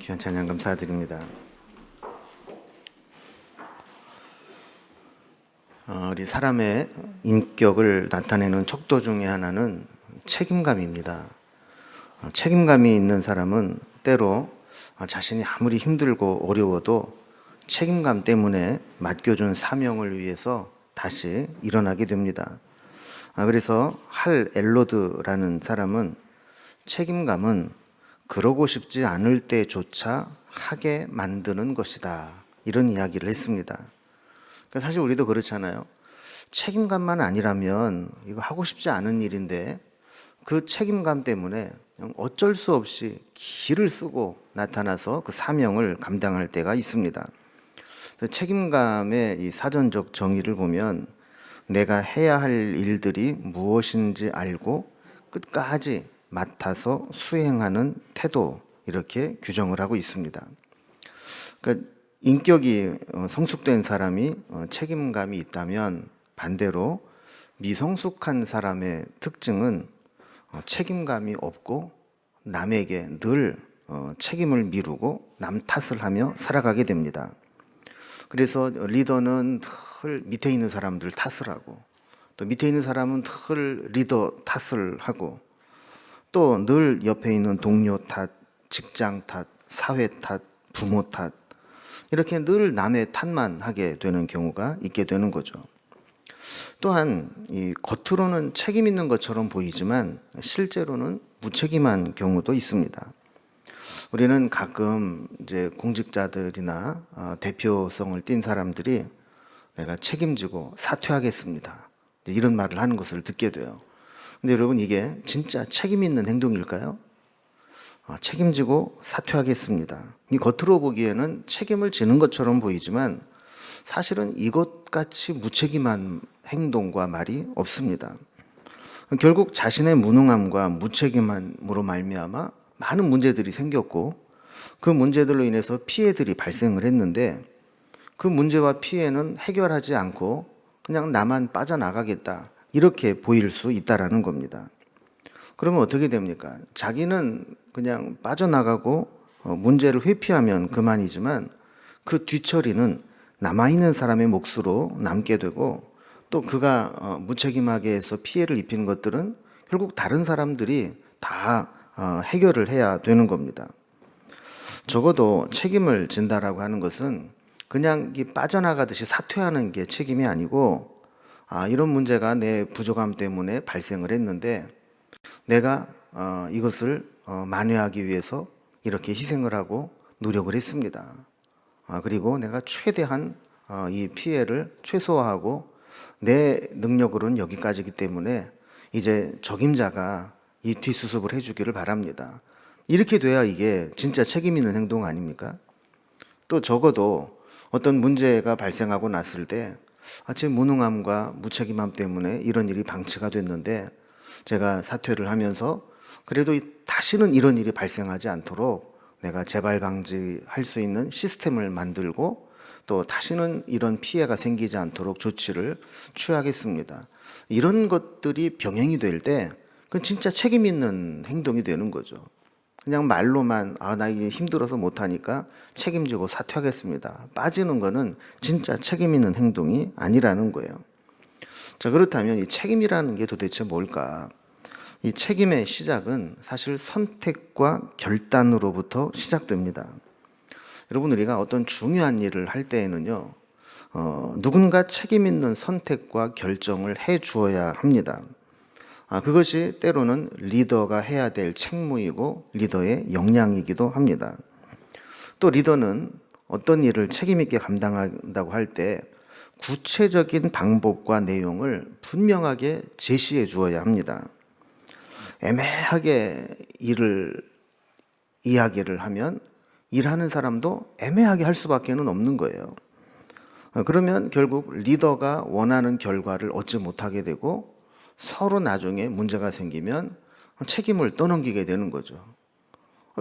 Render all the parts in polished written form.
귀한 찬양 감사드립니다. 우리 사람의 인격을 나타내는 척도 중에 하나는 책임감입니다. 책임감이 있는 사람은 때로 자신이 아무리 힘들고 어려워도 책임감 때문에 맡겨준 사명을 위해서 다시 일어나게 됩니다. 그래서 할 엘로드라는 사람은 책임감은 그러고 싶지 않을 때조차 하게 만드는 것이다, 이런 이야기를 했습니다. 사실 우리도 그렇잖아요. 책임감만 아니라면 이거 하고 싶지 않은 일인데 그 책임감 때문에 어쩔 수 없이 기를 쓰고 나타나서 그 사명을 감당할 때가 있습니다. 책임감의 이 사전적 정의를 보면 내가 해야 할 일들이 무엇인지 알고 끝까지 맡아서 수행하는 태도, 이렇게 규정을 하고 있습니다. 그러니까 인격이 성숙된 사람이 책임감이 있다면 반대로 미성숙한 사람의 특징은 책임감이 없고 남에게 늘 책임을 미루고 남 탓을 하며 살아가게 됩니다. 그래서 리더는 늘 밑에 있는 사람들 탓을 하고, 또 밑에 있는 사람은 늘 리더 탓을 하고, 또 늘 옆에 있는 동료 탓, 직장 탓, 사회 탓, 부모 탓, 이렇게 늘 남의 탓만 하게 되는 경우가 있게 되는 거죠. 또한 이 겉으로는 책임 있는 것처럼 보이지만 실제로는 무책임한 경우도 있습니다. 우리는 가끔 이제 공직자들이나 대표성을 띈 사람들이 내가 책임지고 사퇴하겠습니다, 이런 말을 하는 것을 듣게 돼요. 근데 여러분, 이게 진짜 책임 있는 행동일까요? 책임지고 사퇴하겠습니다. 이 겉으로 보기에는 책임을 지는 것처럼 보이지만 사실은 이것같이 무책임한 행동과 말이 없습니다. 결국 자신의 무능함과 무책임함으로 말미암아 많은 문제들이 생겼고, 그 문제들로 인해서 피해들이 발생을 했는데 그 문제와 피해는 해결하지 않고 그냥 나만 빠져나가겠다, 이렇게 보일 수 있다라는 겁니다. 그러면 어떻게 됩니까? 자기는 그냥 빠져나가고 문제를 회피하면 그만이지만 그 뒤처리는 남아있는 사람의 몫으로 남게 되고, 또 그가 무책임하게 해서 피해를 입힌 것들은 결국 다른 사람들이 다 해결을 해야 되는 겁니다. 적어도 책임을 진다라고 하는 것은 그냥 빠져나가듯이 사퇴하는 게 책임이 아니고, 이런 문제가 내 부족함 때문에 발생을 했는데 내가 이것을 만회하기 위해서 이렇게 희생을 하고 노력을 했습니다. 그리고 내가 최대한 이 피해를 최소화하고 내 능력으로는 여기까지이기 때문에 이제 적임자가 이 뒷수습을 해주기를 바랍니다. 이렇게 돼야 이게 진짜 책임 있는 행동 아닙니까? 또 적어도 어떤 문제가 발생하고 났을 때 제 무능함과 무책임함 때문에 이런 일이 방치가 됐는데 제가 사퇴를 하면서 그래도 다시는 이런 일이 발생하지 않도록 내가 재발 방지할 수 있는 시스템을 만들고, 또 다시는 이런 피해가 생기지 않도록 조치를 취하겠습니다, 이런 것들이 병행이 될 때 그건 진짜 책임 있는 행동이 되는 거죠. 그냥 말로만 나 이게 힘들어서 못하니까 책임지고 사퇴하겠습니다, 빠지는 거는 진짜 책임 있는 행동이 아니라는 거예요. 자, 그렇다면 이 책임이라는 게 도대체 뭘까? 이 책임의 시작은 사실 선택과 결단으로부터 시작됩니다. 여러분, 우리가 어떤 중요한 일을 할 때에는요, 누군가 책임 있는 선택과 결정을 해 주어야 합니다. 그것이 때로는 리더가 해야 될 책무이고 리더의 역량이기도 합니다. 또 리더는 어떤 일을 책임 있게 감당한다고 할 때 구체적인 방법과 내용을 분명하게 제시해 주어야 합니다. 애매하게 이야기를 하면 일하는 사람도 애매하게 할 수밖에 없는 거예요. 그러면 결국 리더가 원하는 결과를 얻지 못하게 되고 서로 나중에 문제가 생기면 책임을 떠넘기게 되는 거죠.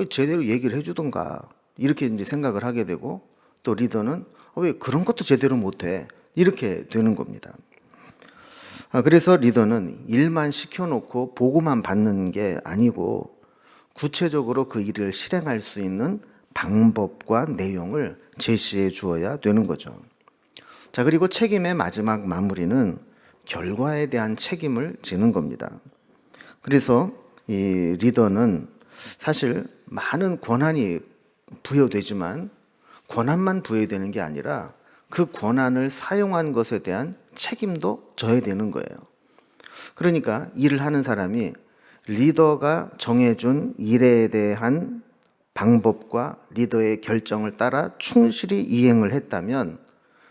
제대로 얘기를 해주던가, 이렇게 이제 생각을 하게 되고, 또 리더는 왜 그런 것도 제대로 못해, 이렇게 되는 겁니다. 그래서 리더는 일만 시켜놓고 보고만 받는 게 아니고 구체적으로 그 일을 실행할 수 있는 방법과 내용을 제시해 주어야 되는 거죠. 자, 그리고 책임의 마지막 마무리는 결과에 대한 책임을 지는 겁니다. 그래서 이 리더는 사실 많은 권한이 부여되지만 권한만 부여되는 게 아니라 그 권한을 사용한 것에 대한 책임도 져야 되는 거예요. 그러니까 일을 하는 사람이 리더가 정해준 일에 대한 방법과 리더의 결정을 따라 충실히 이행을 했다면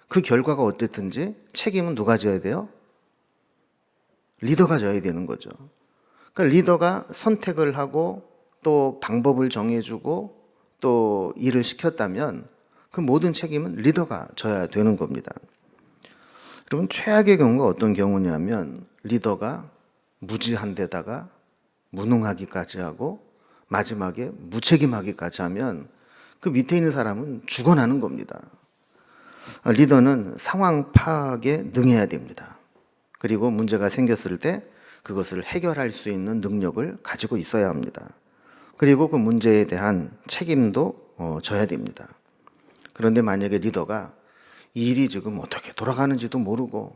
그 결과가 어땠든지 책임은 누가 져야 돼요? 리더가 져야 되는 거죠. 그러니까 리더가 선택을 하고 또 방법을 정해주고 또 일을 시켰다면 그 모든 책임은 리더가 져야 되는 겁니다. 여러분, 최악의 경우가 어떤 경우냐면 리더가 무지한 데다가 무능하기까지 하고 마지막에 무책임하기까지 하면 그 밑에 있는 사람은 죽어나는 겁니다. 리더는 상황 파악에 능해야 됩니다. 그리고 문제가 생겼을 때 그것을 해결할 수 있는 능력을 가지고 있어야 합니다. 그리고 그 문제에 대한 책임도 져야 됩니다. 그런데 만약에 리더가 이 일이 지금 어떻게 돌아가는지도 모르고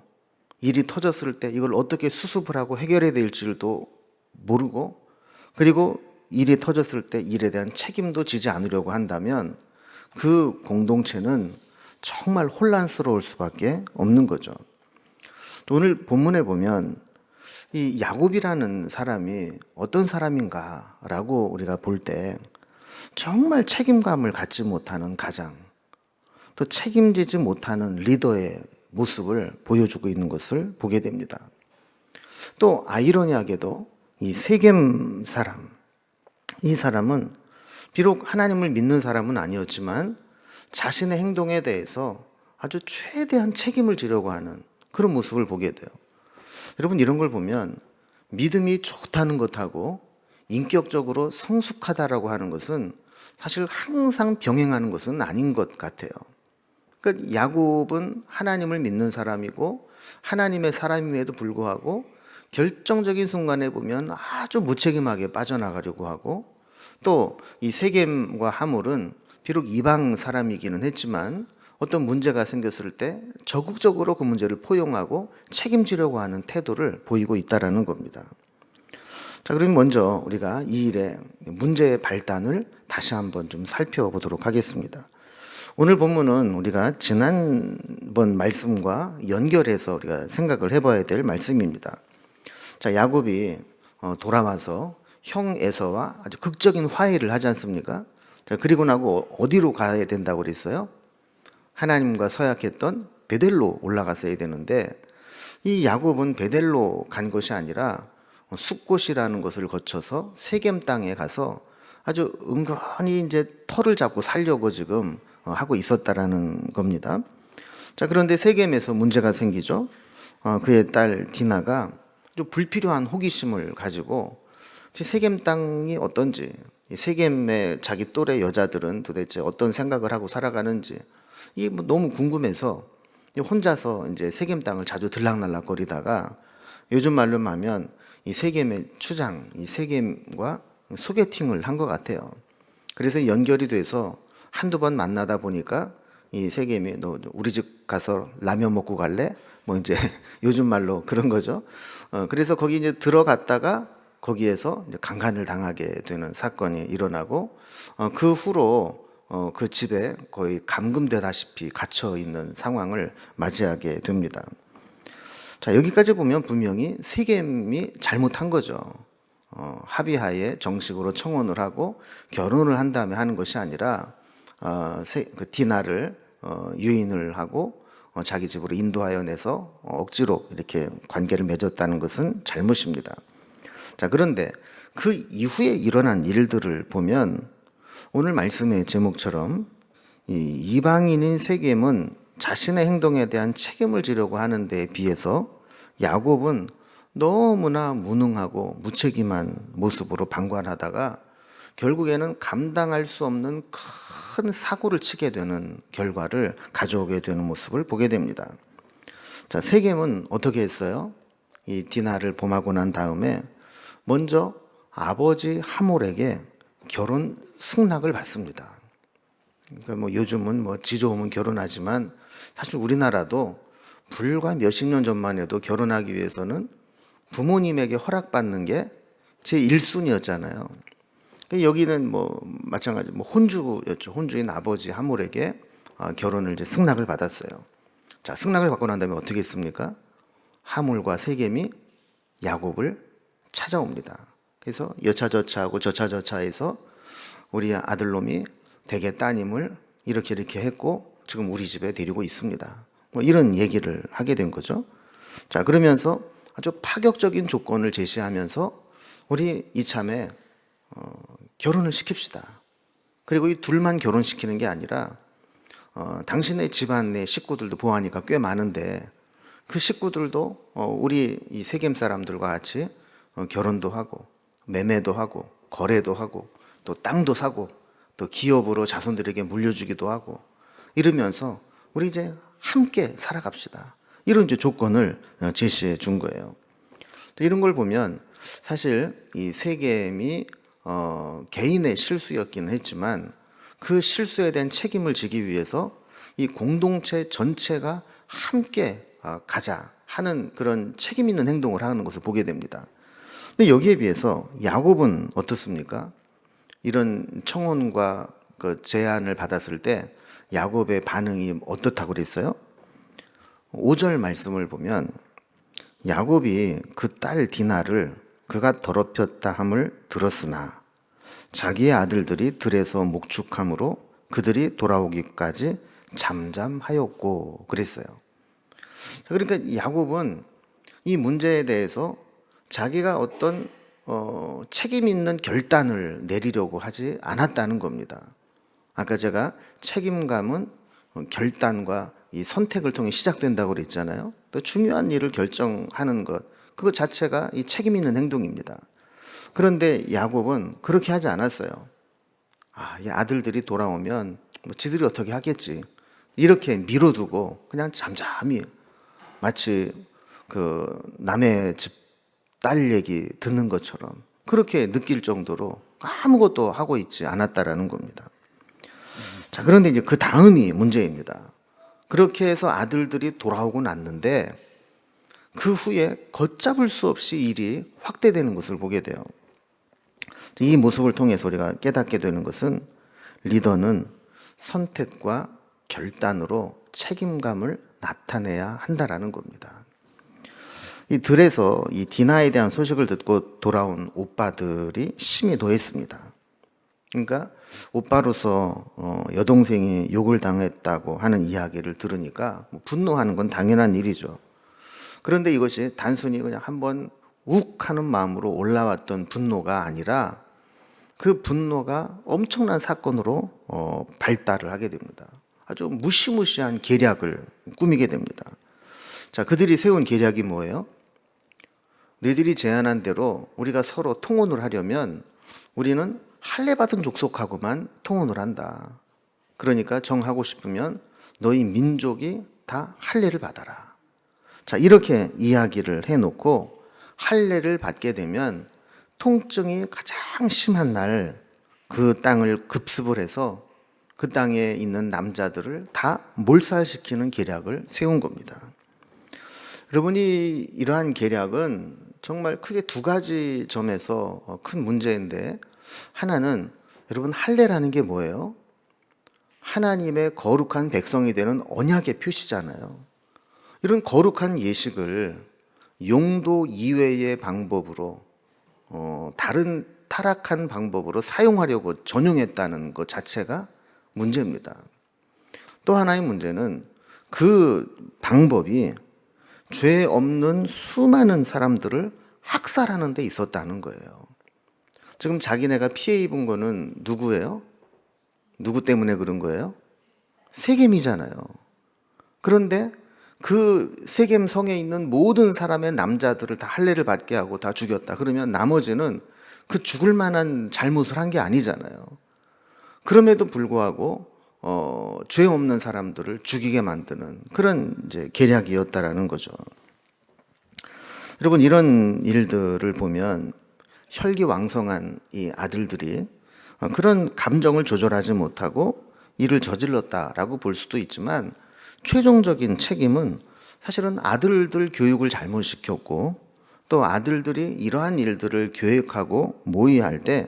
일이 터졌을 때 이걸 어떻게 수습을 하고 해결해야 될지도 모르고 그리고 일이 터졌을 때 일에 대한 책임도 지지 않으려고 한다면 그 공동체는 정말 혼란스러울 수밖에 없는 거죠. 오늘 본문에 보면 이 야곱이라는 사람이 어떤 사람인가라고 우리가 볼 때 정말 책임감을 갖지 못하는 가장 또 책임지지 못하는 리더의 모습을 보여주고 있는 것을 보게 됩니다. 또 아이러니하게도 이 세겜 사람, 이 사람은 비록 하나님을 믿는 사람은 아니었지만 자신의 행동에 대해서 아주 최대한 책임을 지려고 하는 그런 모습을 보게 돼요. 여러분, 이런 걸 보면 믿음이 좋다는 것하고 인격적으로 성숙하다라고 하는 것은 사실 항상 병행하는 것은 아닌 것 같아요. 그러니까 야곱은 하나님을 믿는 사람이고 하나님의 사람임에도 불구하고 결정적인 순간에 보면 아주 무책임하게 빠져나가려고 하고 또 이 세겜과 하몰은 비록 이방 사람이기는 했지만 어떤 문제가 생겼을 때 적극적으로 그 문제를 포용하고 책임지려고 하는 태도를 보이고 있다라는 겁니다. 자, 그럼 먼저 우리가 이 일의 문제의 발단을 다시 한번 좀 살펴보도록 하겠습니다. 오늘 본문은 우리가 지난번 말씀과 연결해서 우리가 생각을 해봐야 될 말씀입니다. 자, 야곱이 돌아와서 형 에서와 아주 극적인 화해를 하지 않습니까? 자, 그리고 나고 어디로 가야 된다고 그랬어요? 하나님과 서약했던 베델로 올라갔어야 되는데 이 야곱은 베델로 간 것이 아니라 숫곳이라는 것을 거쳐서 세겜 땅에 가서 아주 은근히 이제 털을 잡고 살려고 지금 하고 있었다라는 겁니다. 자, 그런데 세겜에서 문제가 생기죠. 그의 딸 디나가 아주 불필요한 호기심을 가지고 세겜 땅이 어떤지, 세겜의 자기 또래 여자들은 도대체 어떤 생각을 하고 살아가는지 이게 너무 궁금해서 혼자서 이제 세겜 땅을 자주 들락날락거리다가 요즘 말로 하면 이 세겜의 추장, 이 세겜과 소개팅을 한 것 같아요. 그래서 연결이 돼서 한두 번 만나다 보니까 이 세겜이 너 우리 집 가서 라면 먹고 갈래? 뭐 이제 요즘 말로 그런 거죠. 그래서 거기 이제 들어갔다가 거기에서 이제 강간을 당하게 되는 사건이 일어나고 그 후로 그 집에 거의 감금되다시피 갇혀 있는 상황을 맞이하게 됩니다. 자, 여기까지 보면 분명히 세겜이 잘못한 거죠. 합의하에 정식으로 청혼을 하고 결혼을 한 다음에 하는 것이 아니라 그 디나를 유인을 하고 자기 집으로 인도하여 내서 억지로 이렇게 관계를 맺었다는 것은 잘못입니다. 자, 그런데 그 이후에 일어난 일들을 보면 오늘 말씀의 제목처럼 이 이방인인 세겜은 자신의 행동에 대한 책임을 지려고 하는 데에 비해서 야곱은 너무나 무능하고 무책임한 모습으로 방관하다가 결국에는 감당할 수 없는 큰 사고를 치게 되는 결과를 가져오게 되는 모습을 보게 됩니다. 자, 세겜은 어떻게 했어요? 이 디나를 범하고 난 다음에 먼저 아버지 하몰에게 결혼 승낙을 받습니다. 그러니까 뭐 요즘은 뭐 지 좋으면 결혼하지만 사실 우리나라도 불과 몇십 년 전만 해도 결혼하기 위해서는 부모님에게 허락받는 게 제 1순위였잖아요. 여기는 뭐 마찬가지 뭐 혼주였죠. 혼주인 아버지 하몰에게 결혼을 이제 승낙을 받았어요. 자, 승낙을 받고 난 다음에 어떻게 했습니까? 하몰과 세겜이 야곱을 찾아옵니다. 그래서 여차저차하고 저차저차해서 우리 아들놈이 대개 따님을 이렇게 했고 지금 우리 집에 데리고 있습니다. 뭐 이런 얘기를 하게 된 거죠. 자, 그러면서 아주 파격적인 조건을 제시하면서 우리 이참에 결혼을 시킵시다. 그리고 이 둘만 결혼시키는 게 아니라 당신의 집안 내 식구들도 보아하니까 꽤 많은데 그 식구들도 우리 이 세겜 사람들과 같이 결혼도 하고 매매도 하고 거래도 하고 또 땅도 사고 또 기업으로 자손들에게 물려주기도 하고 이러면서 우리 이제 함께 살아갑시다. 이런 이제 조건을 제시해 준 거예요. 이런 걸 보면 사실 이 세겜이 개인의 실수였기는 했지만 그 실수에 대한 책임을 지기 위해서 이 공동체 전체가 함께 가자 하는 그런 책임 있는 행동을 하는 것을 보게 됩니다. 근데 여기에 비해서 야곱은 어떻습니까? 이런 청혼과 그 제안을 받았을 때 야곱의 반응이 어떻다고 그랬어요? 5절 말씀을 보면 야곱이 그 딸 디나를 그가 더럽혔다 함을 들었으나 자기의 아들들이 들에서 목축함으로 그들이 돌아오기까지 잠잠하였고 그랬어요. 그러니까 야곱은 이 문제에 대해서 자기가 어떤 책임 있는 결단을 내리려고 하지 않았다는 겁니다. 아까 제가 책임감은 결단과 이 선택을 통해 시작된다고 그랬잖아요. 또 중요한 일을 결정하는 것, 그거 자체가 이 책임 있는 행동입니다. 그런데 야곱은 그렇게 하지 않았어요. 이 아들들이 돌아오면 뭐 지들이 어떻게 하겠지. 이렇게 미뤄두고 그냥 잠잠히 마치 그 남의 집 딸 얘기 듣는 것처럼 그렇게 느낄 정도로 아무것도 하고 있지 않았다라는 겁니다. 자, 그런데 이제 그 다음이 문제입니다. 그렇게 해서 아들들이 돌아오고 났는데 그 후에 걷잡을 수 없이 일이 확대되는 것을 보게 돼요. 이 모습을 통해서 우리가 깨닫게 되는 것은 리더는 선택과 결단으로 책임감을 나타내야 한다라는 겁니다. 이 들에서 이 디나에 대한 소식을 듣고 돌아온 오빠들이 심히 도했습니다. 그러니까 오빠로서 여동생이 욕을 당했다고 하는 이야기를 들으니까 분노하는 건 당연한 일이죠. 그런데 이것이 단순히 그냥 한번 욱 하는 마음으로 올라왔던 분노가 아니라 그 분노가 엄청난 사건으로 발달을 하게 됩니다. 아주 무시무시한 계략을 꾸미게 됩니다. 자, 그들이 세운 계략이 뭐예요? 너희들이 제안한 대로 우리가 서로 통혼을 하려면 우리는 할례 받은 족속하고만 통혼을 한다. 그러니까 정하고 싶으면 너희 민족이 다 할례를 받아라. 자, 이렇게 이야기를 해놓고 할례를 받게 되면 통증이 가장 심한 날 그 땅을 급습을 해서 그 땅에 있는 남자들을 다 몰살시키는 계략을 세운 겁니다. 여러분이 이러한 계략은 정말 크게 두 가지 점에서 큰 문제인데, 하나는 여러분 할례라는 게 뭐예요? 하나님의 거룩한 백성이 되는 언약의 표시잖아요. 이런 거룩한 예식을 용도 이외의 방법으로 다른 타락한 방법으로 사용하려고 전용했다는 것 자체가 문제입니다. 또 하나의 문제는 그 방법이 죄 없는 수많은 사람들을 학살하는 데 있었다는 거예요. 지금 자기네가 피해 입은 거는 누구예요? 누구 때문에 그런 거예요? 세겜이잖아요. 그런데 그 세겜 성에 있는 모든 사람의 남자들을 다 할례를 받게 하고 다 죽였다. 그러면 나머지는 그 죽을 만한 잘못을 한 게 아니잖아요. 그럼에도 불구하고 죄 없는 사람들을 죽이게 만드는 그런 이제 계략이었다라는 거죠. 여러분, 이런 일들을 보면 혈기왕성한 이 아들들이 그런 감정을 조절하지 못하고 일을 저질렀다라고 볼 수도 있지만 최종적인 책임은 사실은 아들들 교육을 잘못 시켰고 또 아들들이 이러한 일들을 교육하고 모의할 때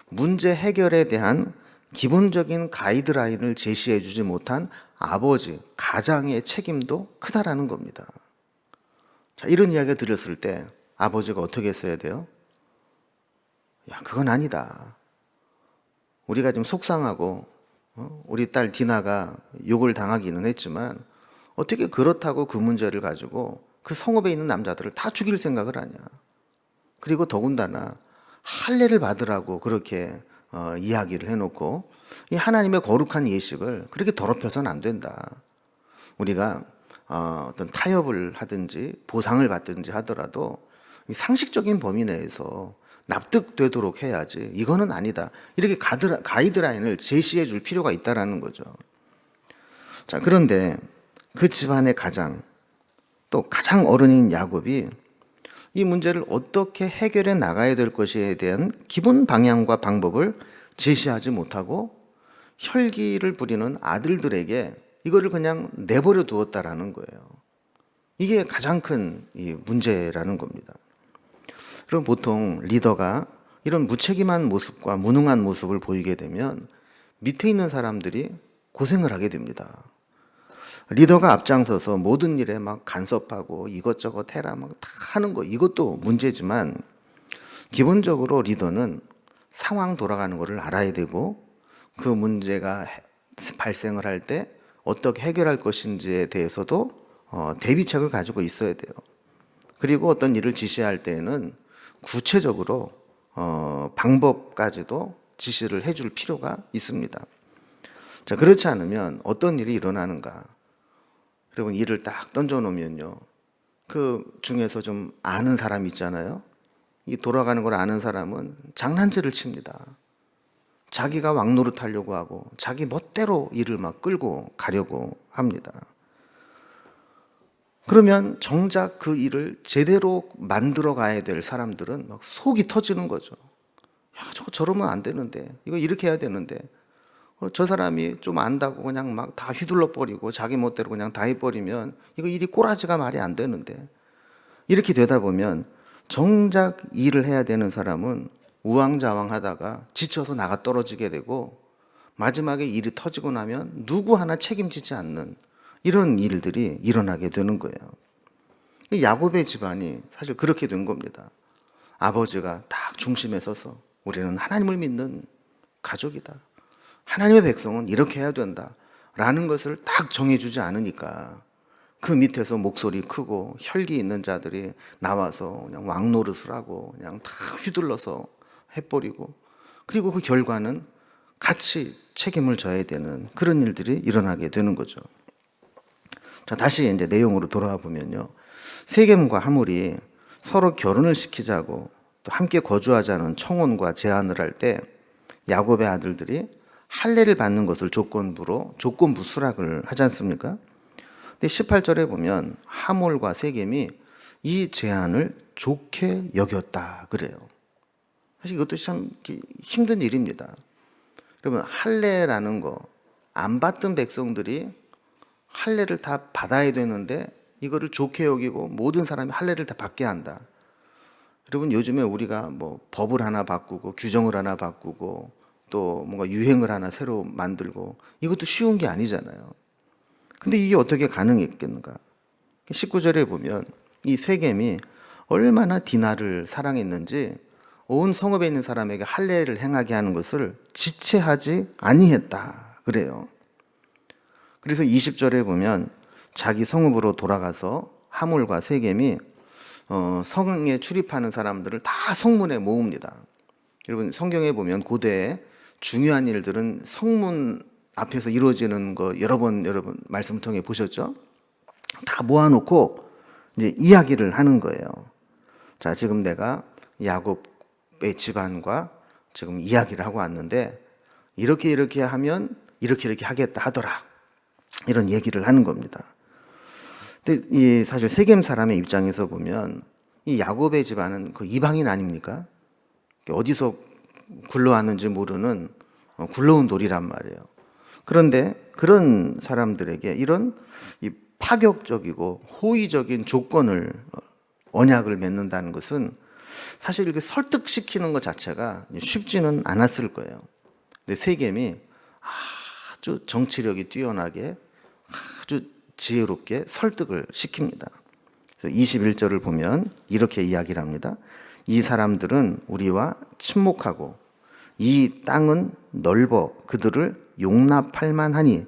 문제 해결에 대한 기본적인 가이드라인을 제시해 주지 못한 아버지, 가장의 책임도 크다라는 겁니다. 자, 이런 이야기를 드렸을 때 아버지가 어떻게 했어야 돼요? 야, 그건 아니다. 우리가 좀 속상하고 우리 딸 디나가 욕을 당하기는 했지만 어떻게 그렇다고 그 문제를 가지고 그 성읍에 있는 남자들을 다 죽일 생각을 하냐. 그리고 더군다나 할례를 받으라고 그렇게 이야기를 해놓고 이 하나님의 거룩한 예식을 그렇게 더럽혀서는 안 된다. 우리가 어떤 타협을 하든지 보상을 받든지 하더라도 상식적인 범위 내에서 납득되도록 해야지 이거는 아니다. 이렇게 가이드라인을 제시해 줄 필요가 있다라는 거죠. 자, 그런데 그 집안의 가장 또 가장 어른인 야곱이 이 문제를 어떻게 해결해 나가야 될 것에 대한 기본 방향과 방법을 제시하지 못하고 혈기를 부리는 아들들에게 이거를 그냥 내버려 두었다라는 거예요. 이게 가장 큰 이 문제라는 겁니다. 그럼 보통 리더가 이런 무책임한 모습과 무능한 모습을 보이게 되면 밑에 있는 사람들이 고생을 하게 됩니다. 리더가 앞장서서 모든 일에 막 간섭하고 이것저것 해라 막 다 하는 거 이것도 문제지만 기본적으로 리더는 상황 돌아가는 것을 알아야 되고 그 문제가 발생을 할 때 어떻게 해결할 것인지에 대해서도 대비책을 가지고 있어야 돼요. 그리고 어떤 일을 지시할 때에는 구체적으로 방법까지도 지시를 해줄 필요가 있습니다. 자, 그렇지 않으면 어떤 일이 일어나는가? 여러분, 일을 딱 던져놓으면요, 그 중에서 좀 아는 사람 있잖아요. 이 돌아가는 걸 아는 사람은 장난질을 칩니다. 자기가 왕노릇하려고 하고 자기 멋대로 일을 막 끌고 가려고 합니다. 그러면 정작 그 일을 제대로 만들어 가야 될 사람들은 막 속이 터지는 거죠. 야, 저거 저러면 안 되는데, 이거 이렇게 해야 되는데, 저 사람이 좀 안다고 그냥 막 다 휘둘러 버리고 자기 멋대로 그냥 다 해버리면 이거 일이 꼬라지가 말이 안 되는데, 이렇게 되다 보면 정작 일을 해야 되는 사람은 우왕좌왕하다가 지쳐서 나가 떨어지게 되고 마지막에 일이 터지고 나면 누구 하나 책임지지 않는 이런 일들이 일어나게 되는 거예요. 야곱의 집안이 사실 그렇게 된 겁니다. 아버지가 딱 중심에 서서 우리는 하나님을 믿는 가족이다. 하나님의 백성은 이렇게 해야 된다. 라는 것을 딱 정해주지 않으니까 그 밑에서 목소리 크고 혈기 있는 자들이 나와서 그냥 왕노릇을 하고 그냥 다 휘둘러서 해버리고 그리고 그 결과는 같이 책임을 져야 되는 그런 일들이 일어나게 되는 거죠. 자, 다시 이제 내용으로 돌아와 보면요. 세겜과 하물이 서로 결혼을 시키자고 또 함께 거주하자는 청혼과 제안을 할 때 야곱의 아들들이 할례를 받는 것을 조건부 수락을 하지 않습니까? 근데 18절에 보면 하몰과 세겜이 이 제안을 좋게 여겼다 그래요. 사실 이것도 참 힘든 일입니다. 여러분, 할례라는 거 안 받던 백성들이 할례를 다 받아야 되는데 이거를 좋게 여기고 모든 사람이 할례를 다 받게 한다. 여러분, 요즘에 우리가 뭐 법을 하나 바꾸고 규정을 하나 바꾸고 또 뭔가 유행을 하나 새로 만들고 이것도 쉬운 게 아니잖아요. 근데 이게 어떻게 가능했겠는가? 19절에 보면 이 세겜이 얼마나 디나를 사랑했는지 온 성읍에 있는 사람에게 할례를 행하게 하는 것을 지체하지 아니했다 그래요. 그래서 20절에 보면 자기 성읍으로 돌아가서 하몰과 세겜이 성에 출입하는 사람들을 다 성문에 모읍니다. 여러분, 성경에 보면 고대에 중요한 일들은 성문 앞에서 이루어지는 거 여러 번 말씀을 통해 보셨죠? 다 모아놓고 이제 이야기를 하는 거예요. 자, 지금 내가 야곱의 집안과 지금 이야기를 하고 왔는데 이렇게 하면 이렇게 하겠다 하더라. 이런 얘기를 하는 겁니다. 근데 이 사실 세겜 사람의 입장에서 보면 이 야곱의 집안은 그 이방인 아닙니까? 어디서 굴러왔는지 모르는 굴러온 돌이란 말이에요. 그런데 그런 사람들에게 이런 이 파격적이고 호의적인 조건을 언약을 맺는다는 것은 사실 이렇게 설득시키는 것 자체가 쉽지는 않았을 거예요. 근데 세겜이 아주 정치력이 뛰어나게 아주 지혜롭게 설득을 시킵니다. 그래서 21절을 보면 이렇게 이야기를 합니다. 이 사람들은 우리와 친목하고 이 땅은 넓어 그들을 용납할 만하니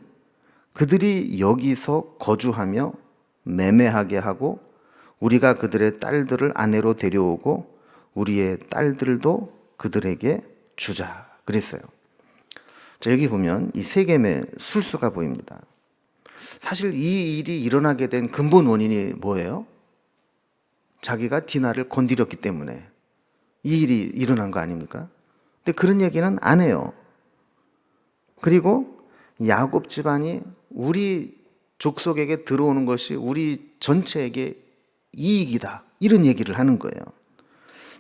그들이 여기서 거주하며 매매하게 하고 우리가 그들의 딸들을 아내로 데려오고 우리의 딸들도 그들에게 주자 그랬어요. 자, 여기 보면 이 세겜의 술수가 보입니다. 사실 이 일이 일어나게 된 근본 원인이 뭐예요? 자기가 디나를 건드렸기 때문에 이 일이 일어난 거 아닙니까? 근데 그런 얘기는 안 해요. 그리고 야곱 집안이 우리 족속에게 들어오는 것이 우리 전체에게 이익이다. 이런 얘기를 하는 거예요.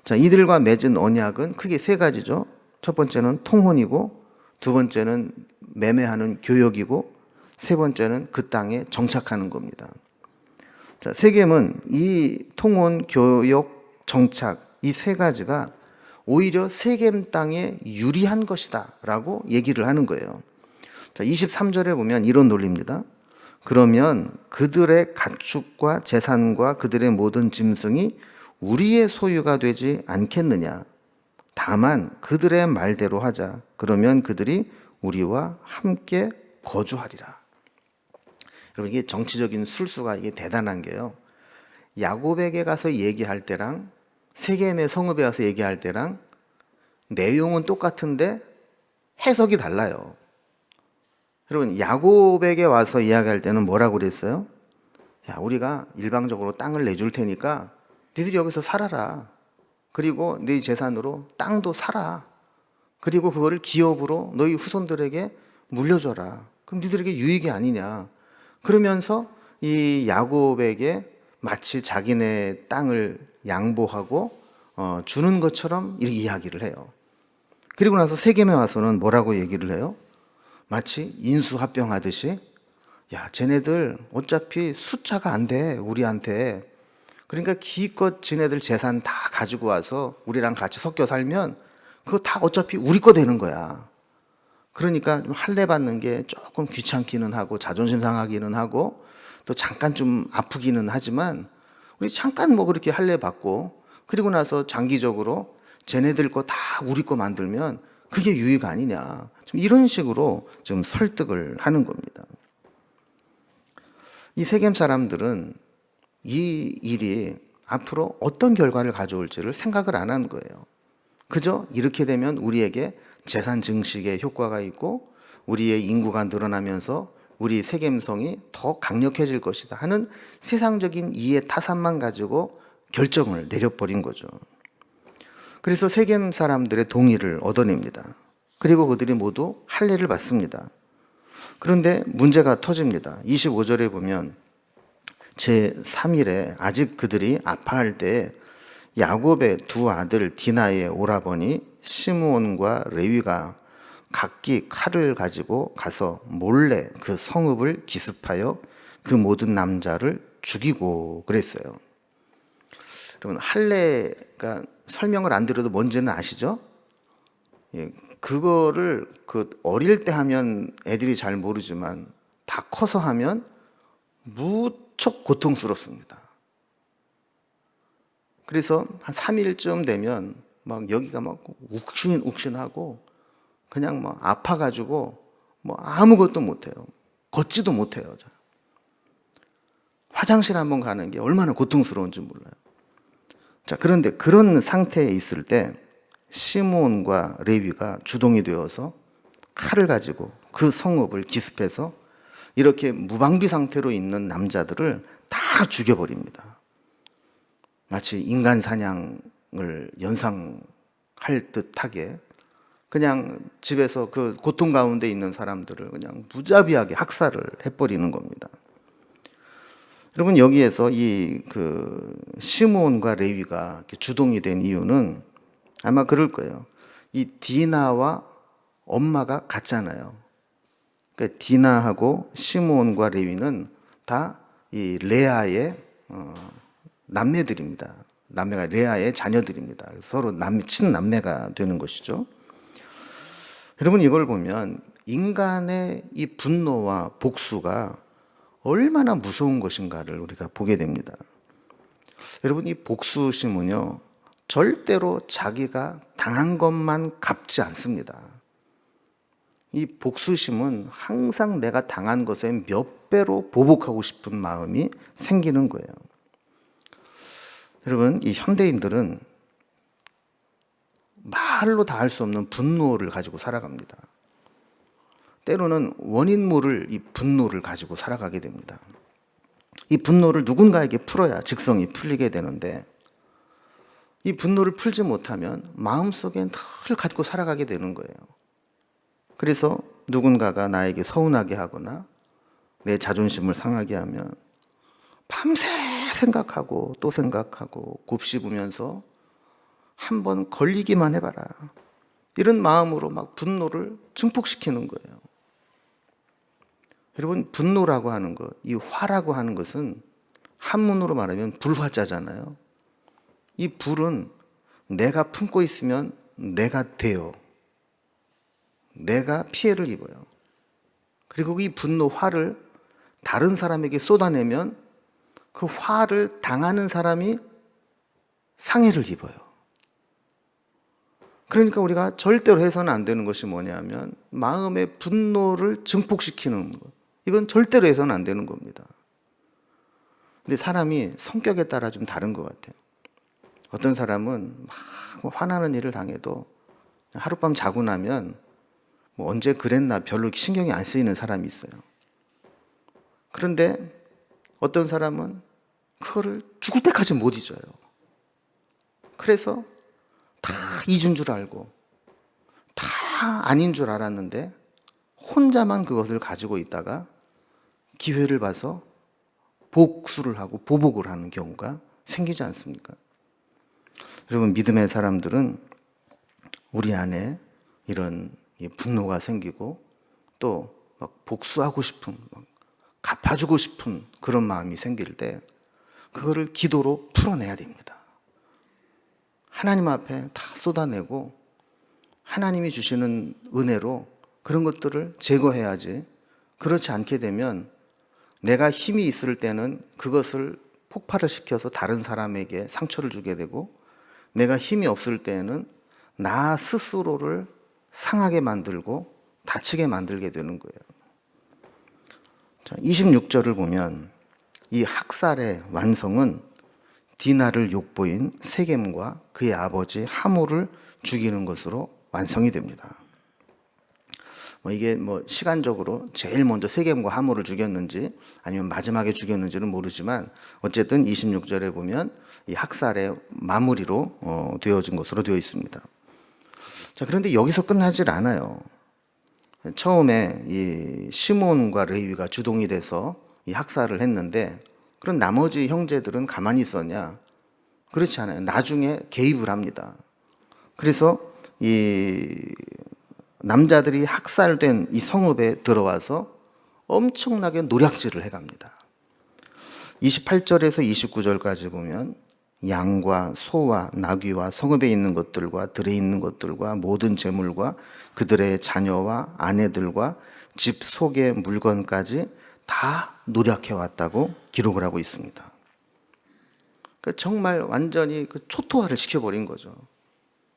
자, 이들과 맺은 언약은 크게 세 가지죠. 첫 번째는 통혼이고, 두 번째는 매매하는 교역이고, 세 번째는 그 땅에 정착하는 겁니다. 자, 세겜은 이 통혼, 교역, 정착 이 세 가지가 오히려 세겜 땅에 유리한 것이다 라고 얘기를 하는 거예요. 자, 23절에 보면 이런 논리입니다. 그러면 그들의 가축과 재산과 그들의 모든 짐승이 우리의 소유가 되지 않겠느냐. 다만 그들의 말대로 하자. 그러면 그들이 우리와 함께 거주하리라. 여러분, 이게 정치적인 술수가 이게 대단한 게요. 야곱에게 가서 얘기할 때랑 세겜의 성읍에 가서 얘기할 때랑 내용은 똑같은데 해석이 달라요. 여러분, 야곱에게 와서 이야기할 때는 뭐라고 그랬어요? 야, 우리가 일방적으로 땅을 내줄 테니까 니들이 여기서 살아라. 그리고 네 재산으로 땅도 사라. 그리고 그거를 기업으로 너희 후손들에게 물려줘라. 그럼 니들에게 유익이 아니냐. 그러면서 이 야곱에게 마치 자기네 땅을 양보하고 주는 것처럼 이렇게 이야기를 해요. 그리고 나서 세겜에 와서는 뭐라고 얘기를 해요? 마치 인수합병하듯이 야, 쟤네들 어차피 숫자가 안 돼, 우리한테. 그러니까 기껏 지네들 재산 다 가지고 와서 우리랑 같이 섞여 살면 그거 다 어차피 우리 거 되는 거야. 그러니까 좀 할례 받는 게 조금 귀찮기는 하고 자존심 상하기는 하고 또 잠깐 좀 아프기는 하지만 우리 잠깐 뭐 그렇게 할례 받고 그리고 나서 장기적으로 쟤네들 거 다 우리 거 만들면 그게 유익 아니냐. 좀 이런 식으로 좀 설득을 하는 겁니다. 이 세겜 사람들은 이 일이 앞으로 어떤 결과를 가져올지를 생각을 안 하는 거예요. 그저 이렇게 되면 우리에게 재산 증식에 효과가 있고 우리의 인구가 늘어나면서 우리 세겜성이 더 강력해질 것이다 하는 세상적인 이해 타산만 가지고 결정을 내려버린 거죠. 그래서 세겜 사람들의 동의를 얻어냅니다. 그리고 그들이 모두 할례를 받습니다. 그런데 문제가 터집니다. 25절에 보면 제3일에 아직 그들이 아파할 때에 야곱의 두 아들 디나의 오라버니 시므온과 레위가 각기 칼을 가지고 가서 몰래 그 성읍을 기습하여 그 모든 남자를 죽이고 그랬어요. 여러분, 할례가 설명을 안 드려도 뭔지는 아시죠? 예, 그거를 그 어릴 때 하면 애들이 잘 모르지만 다 커서 하면 무척 고통스럽습니다. 그래서 한 3일쯤 되면 막 여기가 막 욱신욱신하고 그냥 막 아파가지고 뭐 아무것도 못해요. 걷지도 못해요. 화장실 한번 가는 게 얼마나 고통스러운지 몰라요. 자, 그런데 그런 상태에 있을 때 시므온과 레위가 주동이 되어서 칼을 가지고 그 성읍을 기습해서 이렇게 무방비 상태로 있는 남자들을 다 죽여버립니다. 마치 인간 사냥을 연상할 듯하게 그냥 집에서 그 고통 가운데 있는 사람들을 그냥 무자비하게 학살을 해버리는 겁니다. 여러분, 여기에서 이 그 시므온과 레위가 주동이 된 이유는 아마 그럴 거예요. 이 디나와 엄마가 같잖아요. 그러니까 디나하고 시므온과 레위는 다 이 레아의 남매들입니다. 남매가 레아의 자녀들입니다. 서로 친남매가 되는 것이죠. 여러분, 이걸 보면 인간의 이 분노와 복수가 얼마나 무서운 것인가를 우리가 보게 됩니다. 여러분, 이 복수심은요, 절대로 자기가 당한 것만 갚지 않습니다. 이 복수심은 항상 내가 당한 것에 몇 배로 보복하고 싶은 마음이 생기는 거예요. 여러분, 이 현대인들은 말로 다 할 수 없는 분노를 가지고 살아갑니다. 때로는 원인 모를 이 분노를 가지고 살아가게 됩니다. 이 분노를 누군가에게 풀어야 직성이 풀리게 되는데, 이 분노를 풀지 못하면 마음속에 늘 갖고 살아가게 되는 거예요. 그래서 누군가가 나에게 서운하게 하거나 내 자존심을 상하게 하면 밤새 생각하고 또 생각하고 곱씹으면서 한번 걸리기만 해봐라, 이런 마음으로 막 분노를 증폭시키는 거예요. 여러분, 분노라고 하는 것, 이 화라고 하는 것은 한문으로 말하면 불화자잖아요. 이 불은 내가 품고 있으면 내가 돼요. 내가 피해를 입어요. 그리고 이 분노, 화를 다른 사람에게 쏟아내면 그 화를 당하는 사람이 상해를 입어요. 그러니까 우리가 절대로 해서는 안 되는 것이 뭐냐면 마음의 분노를 증폭시키는 것. 이건 절대로 해서는 안 되는 겁니다. 근데 사람이 성격에 따라 좀 다른 것 같아요. 어떤 사람은 막 화나는 일을 당해도 하룻밤 자고 나면 뭐 언제 그랬나 별로 신경이 안 쓰이는 사람이 있어요. 그런데 어떤 사람은 그거를 죽을 때까지 못 잊어요. 그래서 다 잊은 줄 알고 다 아닌 줄 알았는데 혼자만 그것을 가지고 있다가 기회를 봐서 복수를 하고 보복을 하는 경우가 생기지 않습니까? 여러분, 믿음의 사람들은 우리 안에 이런 분노가 생기고 또 막 복수하고 싶은, 막 갚아주고 싶은 그런 마음이 생길 때 그거를 기도로 풀어내야 됩니다. 하나님 앞에 다 쏟아내고 하나님이 주시는 은혜로 그런 것들을 제거해야지. 그렇지 않게 되면 내가 힘이 있을 때는 그것을 폭발을 시켜서 다른 사람에게 상처를 주게 되고, 내가 힘이 없을 때는 나 스스로를 상하게 만들고 다치게 만들게 되는 거예요. 자, 26절을 보면 이 학살의 완성은 디나를 욕보인 세겜과 그의 아버지 하몰을 죽이는 것으로 완성이 됩니다. 이게 시간적으로 제일 먼저 세겜과 하몰을 죽였는지 아니면 마지막에 죽였는지는 모르지만 어쨌든 26절에 보면 이 학살의 마무리로 되어진 것으로 되어 있습니다. 자, 그런데 여기서 끝나질 않아요. 처음에 이 시몬과 레위가 주동이 돼서 이 학살을 했는데, 그런 나머지 형제들은 가만히 있었냐? 그렇지 않아요. 나중에 개입을 합니다. 그래서 이 남자들이 학살된 이 성읍에 들어와서 엄청나게 노략질을 해갑니다. 28절에서 29절까지 보면 양과 소와 나귀와 성읍에 있는 것들과 들에 있는 것들과 모든 재물과 그들의 자녀와 아내들과 집 속의 물건까지 다 노략해 왔다고 기록을 하고 있습니다. 그러니까 정말 완전히 초토화를 시켜버린 거죠.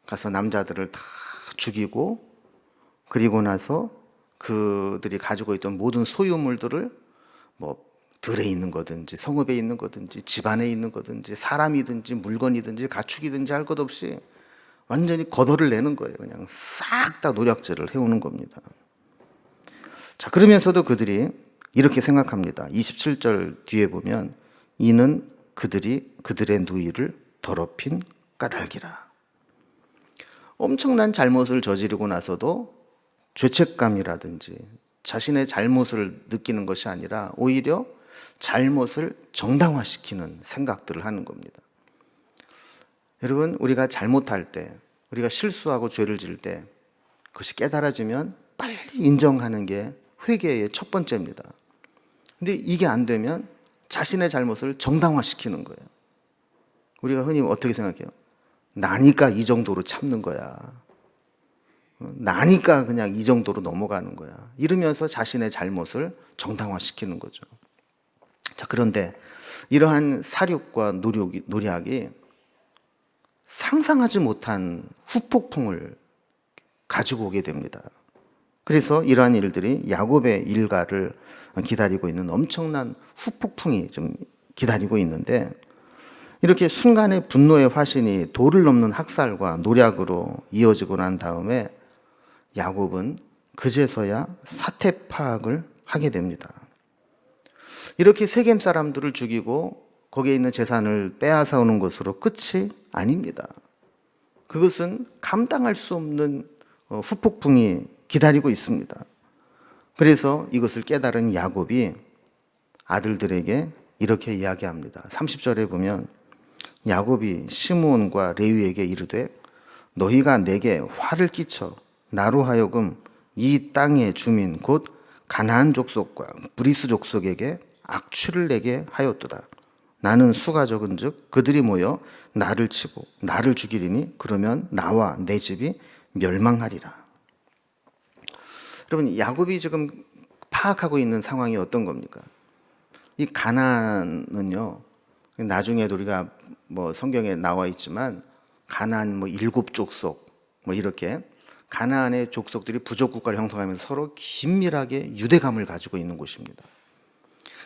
가서 남자들을 다 죽이고, 그리고 나서 그들이 가지고 있던 모든 소유물들을 들에 있는 거든지 성읍에 있는 거든지 집안에 있는 거든지 사람이든지 물건이든지 가축이든지 할 것 없이 완전히 걷어를 내는 거예요. 그냥 싹 다 노략질을 해오는 겁니다. 자, 그러면서도 그들이 이렇게 생각합니다. 27절 뒤에 보면 이는 그들이 그들의 누이를 더럽힌 까닭이라. 엄청난 잘못을 저지르고 나서도 죄책감이라든지 자신의 잘못을 느끼는 것이 아니라 오히려 잘못을 정당화시키는 생각들을 하는 겁니다. 여러분, 우리가 잘못할 때, 우리가 실수하고 죄를 지을 때 그것이 깨달아지면 빨리 인정하는 게 회개의 첫 번째입니다. 근데 이게 안 되면 자신의 잘못을 정당화시키는 거예요. 우리가 흔히 어떻게 생각해요? 나니까 이 정도로 참는 거야. 나니까 그냥 이 정도로 넘어가는 거야. 이러면서 자신의 잘못을 정당화시키는 거죠. 자, 그런데 이러한 사륙과 노력이 상상하지 못한 후폭풍을 가지고 오게 됩니다. 그래서 이러한 일들이 야곱의 일가를 기다리고 있는 엄청난 후폭풍이 좀 기다리고 있는데, 이렇게 순간의 분노의 화신이 도를 넘는 학살과 노략으로 이어지고 난 다음에 야곱은 그제서야 사태 파악을 하게 됩니다. 이렇게 세겜 사람들을 죽이고 거기에 있는 재산을 빼앗아 오는 것으로 끝이 아닙니다. 그것은 감당할 수 없는 후폭풍이 기다리고 있습니다. 그래서 이것을 깨달은 야곱이 아들들에게 이렇게 이야기합니다. 30절에 보면 야곱이 시므온과 레위에게 이르되 너희가 내게 화를 끼쳐 나로 하여금 이 땅의 주민 곧 가나안 족속과 브리스 족속에게 악취를 내게 하였도다. 나는 수가 적은즉 그들이 모여 나를 치고 나를 죽이리니 그러면 나와 내 집이 멸망하리라. 여러분, 야곱이 지금 파악하고 있는 상황이 어떤 겁니까? 이 가나안은요, 나중에도 우리가 성경에 나와 있지만 가나안 7족속 이렇게 가나안의 족속들이 부족 국가를 형성하면서 서로 긴밀하게 유대감을 가지고 있는 곳입니다.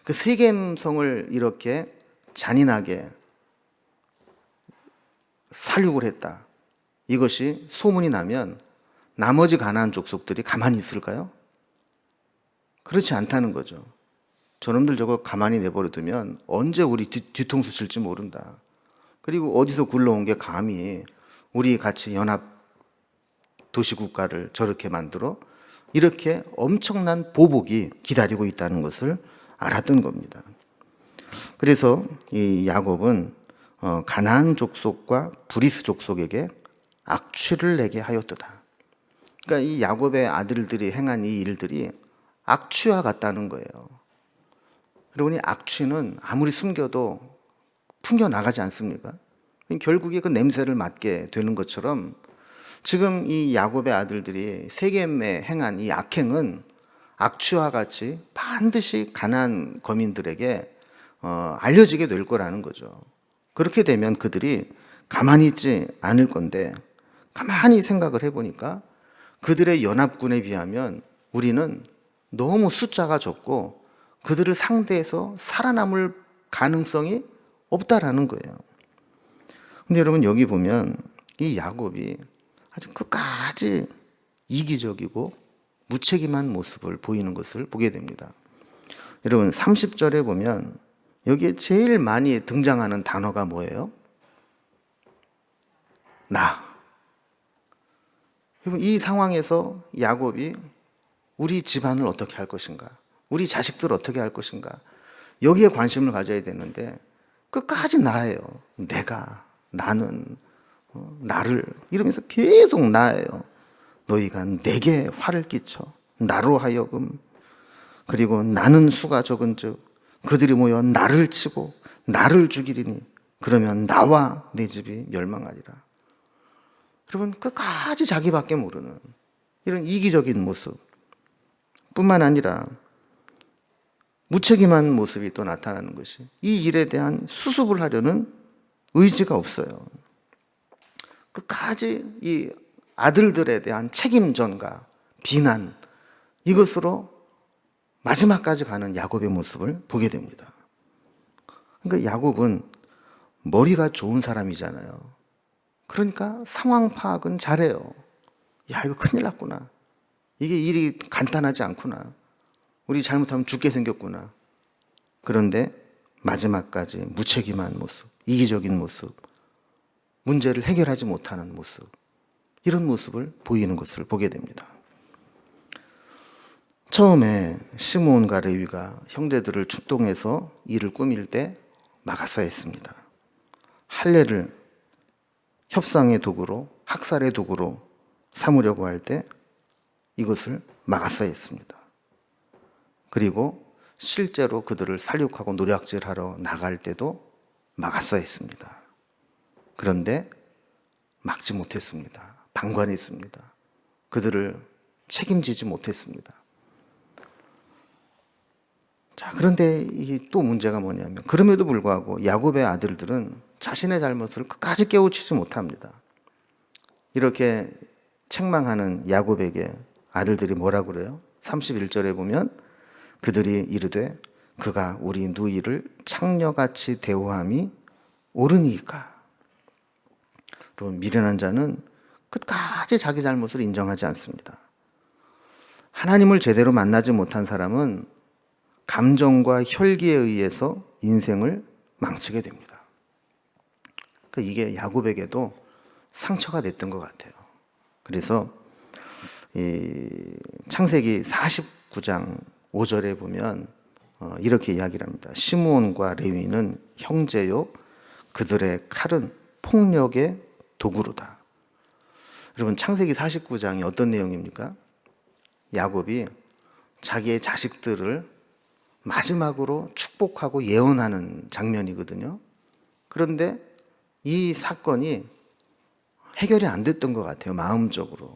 그 세겜성을 이렇게 잔인하게 살육을 했다. 이것이 소문이 나면 나머지 가나안 족속들이 가만히 있을까요? 그렇지 않다는 거죠. 저놈들 저거 가만히 내버려두면 언제 우리 뒤통수 칠지 모른다. 그리고 어디서 굴러온 게 감히 우리 같이 연합 도시국가를 저렇게 만들어 이렇게 엄청난 보복이 기다리고 있다는 것을 알았던 겁니다. 그래서 이 야곱은 가나안 족속과 브리스 족속에게 악취를 내게 하였도다. 그러니까 이 야곱의 아들들이 행한 이 일들이 악취와 같다는 거예요. 여러분이 악취는 아무리 숨겨도 풍겨나가지 않습니까? 결국에 그 냄새를 맡게 되는 것처럼 지금 이 야곱의 아들들이 세겜에 행한 이 악행은 악취와 같이 반드시 가나안 거민들에게 알려지게 될 거라는 거죠. 그렇게 되면 그들이 가만히 있지 않을 건데, 가만히 생각을 해보니까 그들의 연합군에 비하면 우리는 너무 숫자가 적고 그들을 상대해서 살아남을 가능성이 없다라는 거예요. 근데 여러분, 여기 보면 이 야곱이 아주 끝까지 이기적이고 무책임한 모습을 보이는 것을 보게 됩니다. 여러분, 30절에 보면 여기에 제일 많이 등장하는 단어가 뭐예요? 나. 여러분, 이 상황에서 야곱이 우리 집안을 어떻게 할 것인가? 우리 자식들을 어떻게 할 것인가? 여기에 관심을 가져야 되는데 끝까지 나예요. 내가, 나는, 나를 이러면서 계속 나예요. 너희가 내게 화를 끼쳐 나로 하여금, 그리고 나는 수가 적은즉 그들이 모여 나를 치고 나를 죽이리니 그러면 나와 내 집이 멸망하리라. 여러분, 끝까지 자기밖에 모르는 이런 이기적인 모습 뿐만 아니라 무책임한 모습이 또 나타나는 것이, 이 일에 대한 수습을 하려는 의지가 없어요. 끝까지 이 아들들에 대한 책임전과 비난, 이것으로 마지막까지 가는 야곱의 모습을 보게 됩니다. 그러니까 야곱은 머리가 좋은 사람이잖아요. 그러니까 상황 파악은 잘해요. 야, 이거 큰일 났구나. 이게 일이 간단하지 않구나. 우리 잘못하면 죽게 생겼구나. 그런데 마지막까지 무책임한 모습, 이기적인 모습, 문제를 해결하지 못하는 모습, 이런 모습을 보이는 것을 보게 됩니다. 처음에 시므온과 레위가 형제들을 출동해서 일을 꾸밀 때 막았어야 했습니다. 할례를 협상의 도구로, 학살의 도구로 삼으려고 할 때 이것을 막았어야 했습니다. 그리고 실제로 그들을 살육하고 노략질하러 나갈 때도 막았어야 했습니다. 그런데 막지 못했습니다. 방관했습니다. 그들을 책임지지 못했습니다. 자, 그런데 이 또 문제가 뭐냐면, 그럼에도 불구하고 야곱의 아들들은 자신의 잘못을 끝까지 깨우치지 못합니다. 이렇게 책망하는 야곱에게 아들들이 뭐라 그래요? 31절에 보면 그들이 이르되 그가 우리 누이를 창녀같이 대우함이 옳으니까. 여러분, 미련한 자는 끝까지 자기 잘못을 인정하지 않습니다. 하나님을 제대로 만나지 못한 사람은 감정과 혈기에 의해서 인생을 망치게 됩니다. 그러니까 이게 야곱에게도 상처가 됐던 것 같아요. 그래서 이 창세기 49장 5절에 보면 이렇게 이야기를 합니다. 시므온과 레위는 형제요, 그들의 칼은 폭력의 도구로다. 여러분, 창세기 49장이 어떤 내용입니까? 야곱이 자기의 자식들을 마지막으로 축복하고 예언하는 장면이거든요. 그런데 이 사건이 해결이 안 됐던 것 같아요, 마음적으로.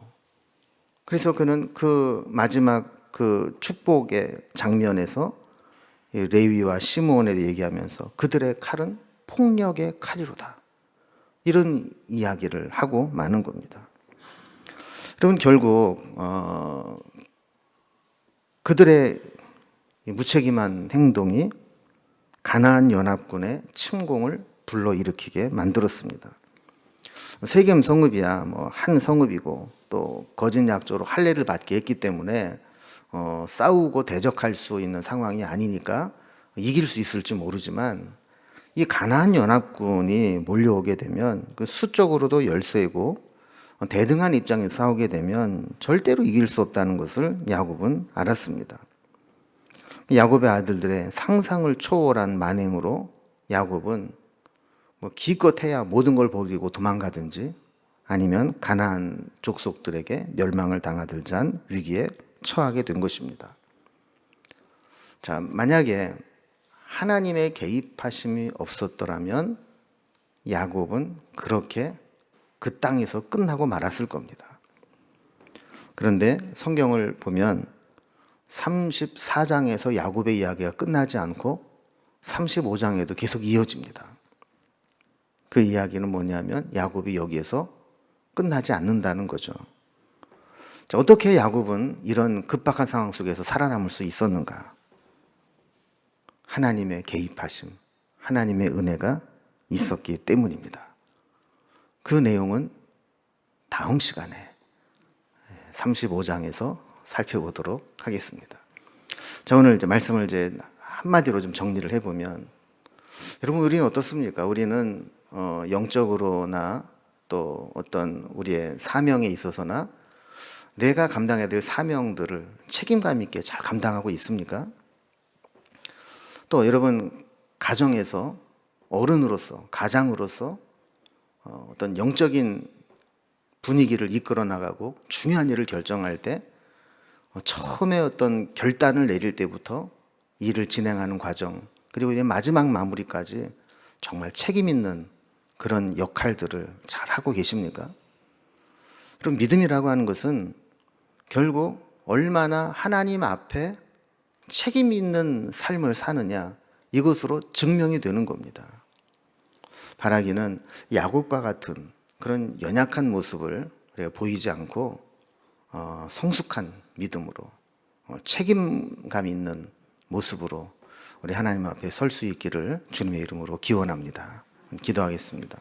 그래서 그는 그 마지막 그 축복의 장면에서 레위와 시므온에 얘기하면서 그들의 칼은 폭력의 칼이로다, 이런 이야기를 하고 마는 겁니다. 여러분, 결국 그들의 무책임한 행동이 가나안 연합군의 침공을 불러일으키게 만들었습니다. 세겜 성읍이야 뭐 한 성읍이고 또 거짓 약조로 할례를 받게 했기 때문에 싸우고 대적할 수 있는 상황이 아니니까 이길 수 있을지 모르지만, 이 가나안 연합군이 몰려오게 되면 그 수적으로도 열세고 대등한 입장에서 싸우게 되면 절대로 이길 수 없다는 것을 야곱은 알았습니다. 야곱의 아들들의 상상을 초월한 만행으로 야곱은 뭐 기껏해야 모든 걸 버리고 도망가든지 아니면 가나안 족속들에게 멸망을 당하들자 위기에 처하게 된 것입니다. 자, 만약에 하나님의 개입하심이 없었더라면 야곱은 그렇게 그 땅에서 끝나고 말았을 겁니다. 그런데 성경을 보면 34장에서 야곱의 이야기가 끝나지 않고 35장에도 계속 이어집니다. 그 이야기는 뭐냐면 야곱이 여기에서 끝나지 않는다는 거죠. 자, 어떻게 야곱은 이런 급박한 상황 속에서 살아남을 수 있었는가? 하나님의 개입하심, 하나님의 은혜가 있었기 때문입니다. 그 내용은 다음 시간에 35장에서 살펴보도록 하겠습니다. 자, 오늘 이제 말씀을 이제 한마디로 좀 정리를 해보면, 여러분, 우리는 어떻습니까? 우리는 영적으로나 또 어떤 우리의 사명에 있어서나 내가 감당해야 될 사명들을 책임감 있게 잘 감당하고 있습니까? 또 여러분, 가정에서 어른으로서, 가장으로서 어떤 영적인 분위기를 이끌어 나가고 중요한 일을 결정할 때 처음에 어떤 결단을 내릴 때부터 일을 진행하는 과정, 그리고 이제 마지막 마무리까지 정말 책임 있는 그런 역할들을 잘 하고 계십니까? 그럼 믿음이라고 하는 것은 결국 얼마나 하나님 앞에 책임 있는 삶을 사느냐, 이것으로 증명이 되는 겁니다. 바라기는 야곱과 같은 그런 연약한 모습을 보이지 않고 성숙한 믿음으로 책임감 있는 모습으로 우리 하나님 앞에 설 수 있기를 주님의 이름으로 기원합니다. 기도하겠습니다.